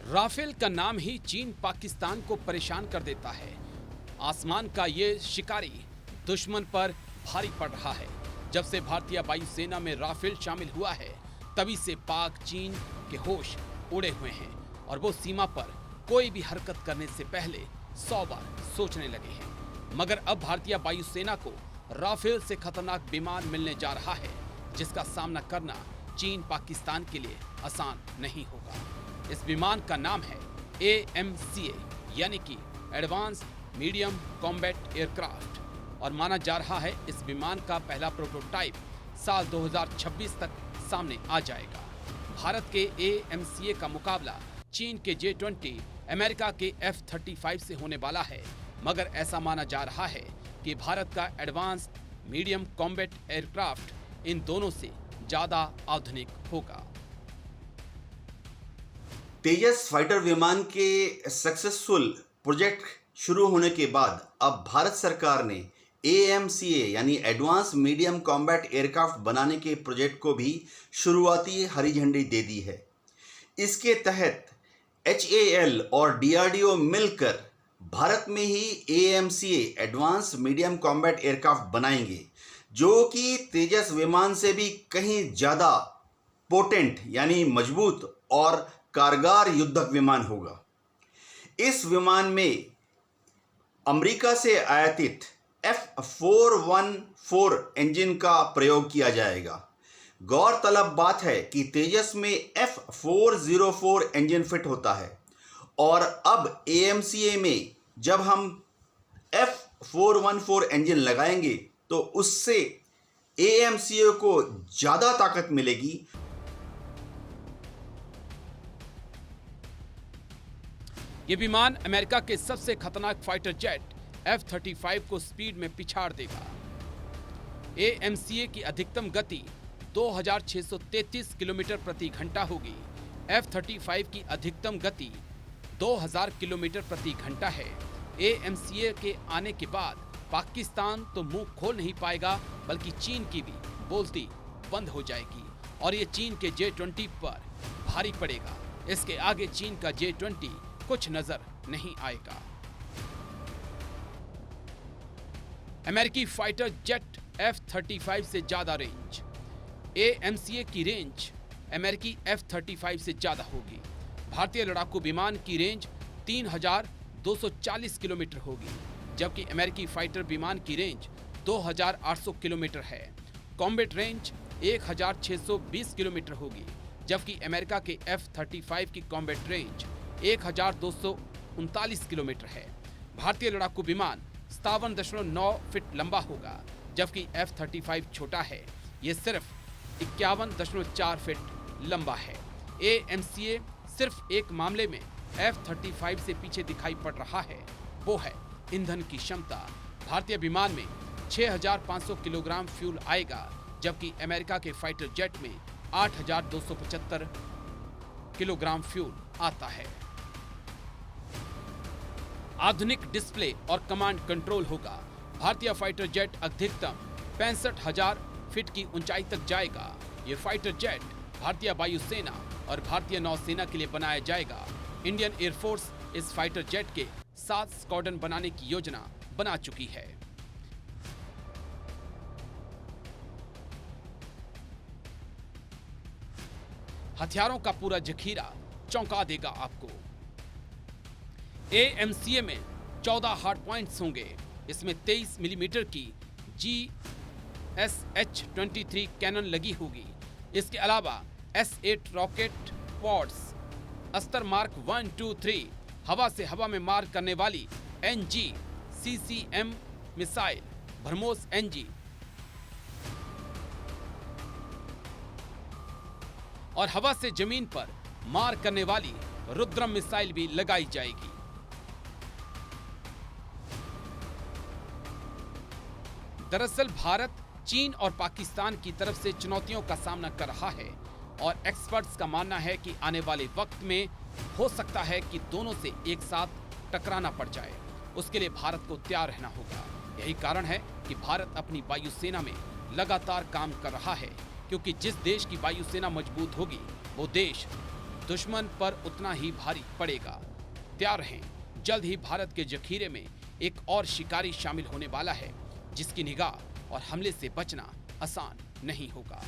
Rafale का नाम ही चीन पाकिस्तान को परेशान कर देता है। आसमान का ये शिकारी दुश्मन पर भारी पड़ रहा है। जब से भारतीय वायुसेना में राफेल शामिल हुआ है, तभी से पाक चीन के होश उड़े हुए हैं और वो सीमा पर कोई भी हरकत करने से पहले 100 बार सोचने लगे हैं। मगर अब भारतीय वायुसेना को राफेल से खतरनाक विमान मिलने जा रहा है, जिसका सामना करना चीन पाकिस्तान के लिए आसान नहीं होगा। इस विमान का नाम है AMCA यानी कि एडवांस मीडियम कॉम्बैट एयरक्राफ्ट और माना जा रहा है इस विमान का पहला प्रोटोटाइप साल 2026 तक सामने आ जाएगा। भारत के AMCA का मुकाबला चीन के J-20, अमेरिका के F-35 से होने वाला है, मगर ऐसा माना जा रहा है कि भारत का एडवांस मीडियम कॉम्बैट एयरक्राफ्ट इन दोनों से ज्यादा आधुनिक होगा। तेजस फाइटर विमान के सक्सेसफुल प्रोजेक्ट शुरू होने के बाद अब भारत सरकार ने AMCA यानी एडवांस मीडियम कॉम्बैट एयरक्राफ्ट बनाने के प्रोजेक्ट को भी शुरुआती हरी झंडी दे दी है। इसके तहत HAL और DRDO मिलकर भारत में ही AMCA advance medium combat aircraft बनाएंगे, जो कि तेजस विमान से भी कहीं ज़्यादा पोटेंट यानी मजबूत और कारगर युद्धक विमान होगा। इस विमान में अमेरिका से आयातित F414 इंजन का प्रयोग किया जाएगा। गौरतलब बात है कि तेजस में F404 इंजन फिट होता है और अब AMCA में जब हम F414 इंजन लगाएंगे तो उससे AMCA को ज़्यादा ताकत मिलेगी। ये विमान अमेरिका के सबसे खतरनाक फाइटर जेट F-35 को स्पीड में पिछाड़ देगा। AMCA की अधिकतम गति 2633 किलोमीटर प्रति घंटा होगी। F-35 की अधिकतम गति 2000 किलोमीटर प्रति घंटा है। AMCA के आने के बाद पाकिस्तान तो मुंह खोल नहीं पाएगा, बल्कि चीन की भी बोलती बंद हो जाएगी और ये चीन के J-20 पर भारी पड़ेगा। इसके आगे चीन का J-20 कुछ नजर नहीं आएगा। अमेरिकी फाइटर जेट F-35 से ज्यादा रेंज। AMCA की रेंज अमेरिकी F-35 से ज्यादा होगी। भारतीय लड़ाकू विमान की रेंज 3240 किलोमीटर होगी, जबकि अमेरिकी फाइटर विमान की रेंज 2800 किलोमीटर है। कॉम्बैट रेंज 1620 किलोमीटर होगी, जबकि अमेरिका के F-35 की कॉम्बैट रेंज 1239 किलोमीटर है। भारतीय लड़ाकू विमान 57.9 फीट लंबा होगा, जबकि F-35 छोटा है, ये सिर्फ 51.4 फीट लंबा है। AMCA सिर्फ एक मामले में F-35 से पीछे दिखाई पड़ रहा है, वो है ईंधन की क्षमता। भारतीय विमान में 6500 किलोग्राम फ्यूल आएगा, जबकि अमेरिका के फाइटर जेट में 8275 किलोग्राम फ्यूल आता है। आधुनिक डिस्प्ले और कमांड कंट्रोल होगा। भारतीय फाइटर जेट अधिकतम 65,000 फीट की ऊंचाई तक जाएगा। ये फाइटर जेट भारतीय वायुसेना और भारतीय नौसेना के लिए बनाया जाएगा। इंडियन एयरफोर्स इस फाइटर जेट के 7 स्क्वाड्रन बनाने की योजना बना चुकी है। हथियारों का पूरा जखीरा चौंका देगा आपको। AMCA में 14 हार्ड पॉइंट्स होंगे। इसमें 23 मिलीमीटर की GSH-23 कैनन लगी होगी। इसके अलावा S8 रॉकेट पॉड्स, अस्त्र मार्क 1, 2, 3, हवा से हवा में मार करने वाली NG CCM missile, BrahMos NG और हवा से जमीन पर मार करने वाली रुद्रम मिसाइल भी लगाई जाएगी। दरअसल भारत चीन और पाकिस्तान की तरफ से चुनौतियों का सामना कर रहा है और एक्सपर्ट्स का मानना है कि आने वाले वक्त में हो सकता है कि दोनों से एक साथ टकराना पड़ जाए। उसके लिए भारत को तैयार रहना होगा। यही कारण है कि भारत अपनी वायुसेना में लगातार काम कर रहा है, क्योंकि जिस देश की वायुसेना मजबूत होगी वो देश दुश्मन पर उतना ही भारी पड़ेगा। तैयार रहें, जल्द ही भारत के जखीरे में एक और शिकारी शामिल होने वाला है, जिसकी निगाह और हमले से बचना आसान नहीं होगा।